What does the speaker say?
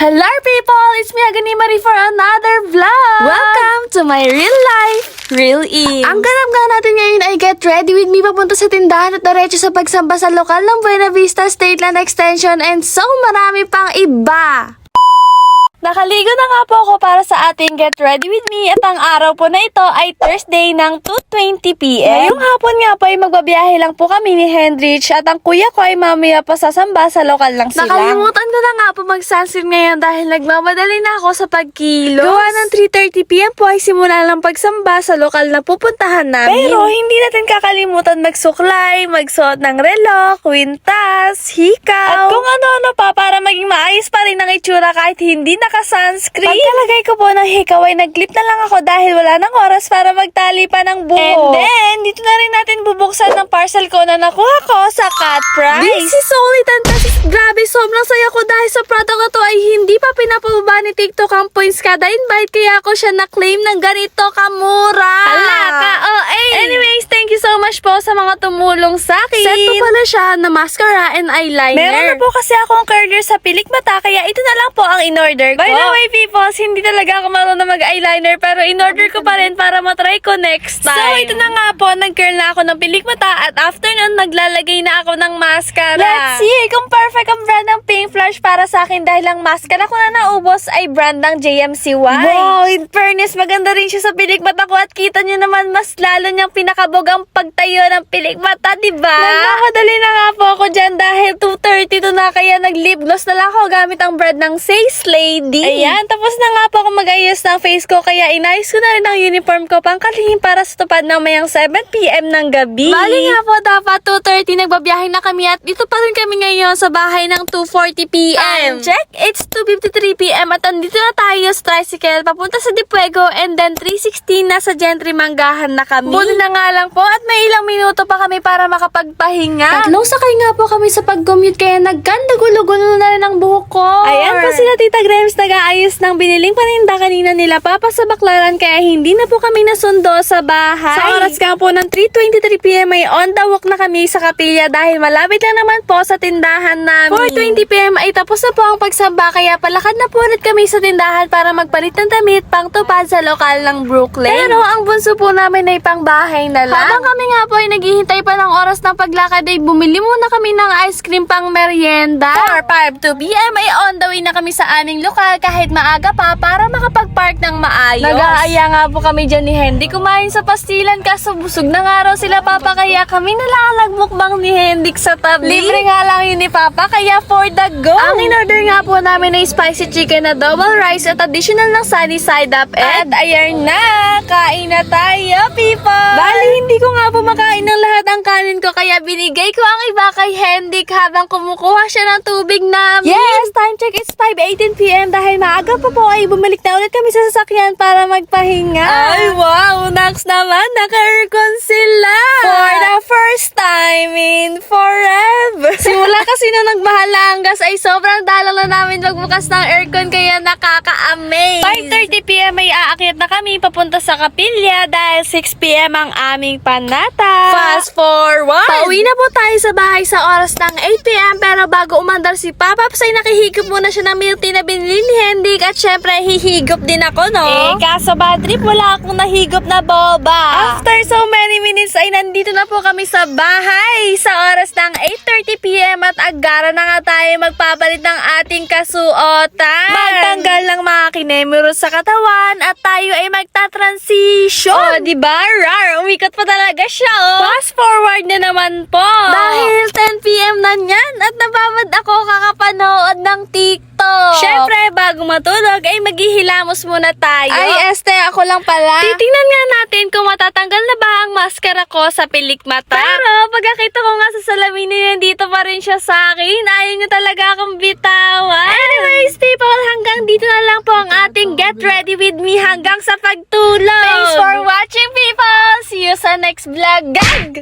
Hello people! It's me again, Marie, for another vlog! Welcome to my real life, real Eves! Ang ganap nga natin ngayon ay get ready with me papunta sa tindahan at diretso sa pagsamba sa lokal ng Buena Vista State Land Extension and so marami pang iba! Nakaligo na nga po ako para sa ating Get Ready With Me at ang araw po na ito ay Thursday ng 2:20 p.m. Ngayong hapon nga po ay magbabiyahe lang po kami ni Hendrich at ang kuya ko ay mamaya pa sasamba sa lokal lang sila. Nakalimutan ko na nga po mag-sunset ngayon dahil nagmamadali na ako sa pagkilos. Gawa ng 3:30 p.m. po ay simula lang pagsamba sa lokal na pupuntahan namin. Pero hindi natin kakalimutan magsuklay, magsuot ng relo, kwintas, hikaw, at kung ano-ano pa para maging maayos pa rin ang itsura kahit hindi naka-sunscreen. Pagkalagay ko po ng hikaw ay nag-clip na lang ako dahil wala nang oras para magtali pa ng buhok. And then, dito na rin natin bubuksan ng parcel ko na nakuha ko sa Cut Price. This is only 10 pesos. Grabe, sobrang saya ko dahil sa product na to ay hindi pa pinapababa ni TikTok ang points kada invite kaya ako siya na-claim ng ganito kamura. Hala ka, Anyways, thank you so much po sa mga tumulong sa akin. Set po pala siya na mascara and eyeliner. Meron na po kasi akong curler sa pilik mata kaya ito na lang po ang in-order ko. By the way, people, hindi talaga ako marunong mag-eyeliner pero in-order ko pa rin para matry ko next time. So, ito na nga po, nag-curl na ako ng pilik mata at after nun, naglalagay na ako ng mascara. Let's see kung perfect ang brand ng Pink Flash para sa akin dahil ang mascara ko na naubos ay brand ng JMCY. Wow, in fairness, maganda rin siya sa pilik mata ko at kita nyo naman mas lalo niyang pinakabog ang pagtayo ng pilik mata, diba? Nagmamadali na nga po ako dyan dahil 2:32 na kaya nag-lip gloss na lang ako gamit ang brand ng Says Lady. Ayan, tapos na nga po ako mag-ayos ng face ko kaya inayos ko na rin ang uniform ko pangkalihim para sa tupad ng mayang 7 p.m. ng gabi. Bali nga po, dapat 2:30 nagbabiyahe na kami at dito pa rin kami ngayon sa bahay ng 2:40 p.m. Check, it's 2:53 p.m. at andito na tayo sa tricycle papunta sa Dipuego and then 3:16 na sa Gentry Manggahan na kami. Buti na nga lang po at may ilang minuto pa kami para makapagpahinga. Tatlong sakay nga po kami sa pag-commute kaya nagkanda gulo-gulo na rin ang buhok ko. Ayan po sila Tita Grems nag-aayos ng biniling paninda kanina nila Papa sa Baklaran kaya hindi na po kami nasundo sa bahay. Sa oras nga po ng 3:23 p.m. ay on the walk na kami sa Kapilya dahil malapit lang naman po sa tindahan namin. 4:20 p.m. ay tapos na po ang pagsamba kaya palakad na po ulit kami sa tindahan para magpalit ng damit pang tupad sa lokal ng Brooklyn. Pero ang bunso po namin ay pang bahay na lang. Habang kami nga po ay naghihintay pa ng oras ng paglakad ay bumili muna kami ng ice cream pang merienda. 4:52 p.m. ay on the way na kami sa aming lokal kahit maaga pa para makapag-park ng maayos. Nag-aaya nga po kami dyan ni Hendy kumain sa pastilan kaso busog na nga raw sila Papa kaya kami na lang ang nagmukbang ni Hendy sa tabi. Libre nga lang yun ni Papa kaya for the go. Ang in-order nga po namin ay spicy chicken na double rice at additional ng sunny side up. At ayan na, kain na tayo people. Bali hindi ko nga po makain ng lahat ang kanin ko kaya binigay ko ang iba kay Hendy habang kumukuha siya ng tubig namin. Yes, time check is 5:18 p.m. dahil maaga pa po ay bumalik na ulit kami sa sasakyan para magpahinga. Ay wow, next naman naka-aircon sila. For the first time in forever. Simula kasi nung nagmahal na ang gas ay sobrang dalang na namin magbukas ng aircon kaya nakaka-amaze. 5:30 p.m. ay aakyat na kami papunta sa Kapilya dahil 6 p.m. ang aming panata. Fast forward! Pauwi na po tayo sa bahay sa oras ng 8 p.m. pero bago umandar si Papa ay nakihigop muna siya ng milk tea na binili ni Hendy at syempre hihigop din ako, no? Kaso bad trip, wala akong nahigop na boba. After so many minutes ay nandito na po kami sa bahay sa oras ng 8:30 p.m. at agara na nga tayo magpapalit ng ating kasuotan. Magtanggal ng mga kinemirot sa katawan at tayo ay magta-transition. Oh, diba? Rar, umikot pa talaga siya, oh. Fast forward na naman po. Dahil 10 p.m. na niyan at nababad ako kakapanood ng TikTok. Syempre, bago matulog ay maghihilamos muna tayo. Ay, ako lang pala. Titingnan nga natin kung matatanggal na ba ang maskara ko sa pilik mata. Pero, pagkakita ko nga sa salamin nandito pa rin siya sa akin, ayaw niya talaga akong bitawan. Anyways, people, hanggang dito na lang po ang ating Get Ready With Me hanggang sa pagtulog. Thanks for watching, people! See you sa next vlog. Gag!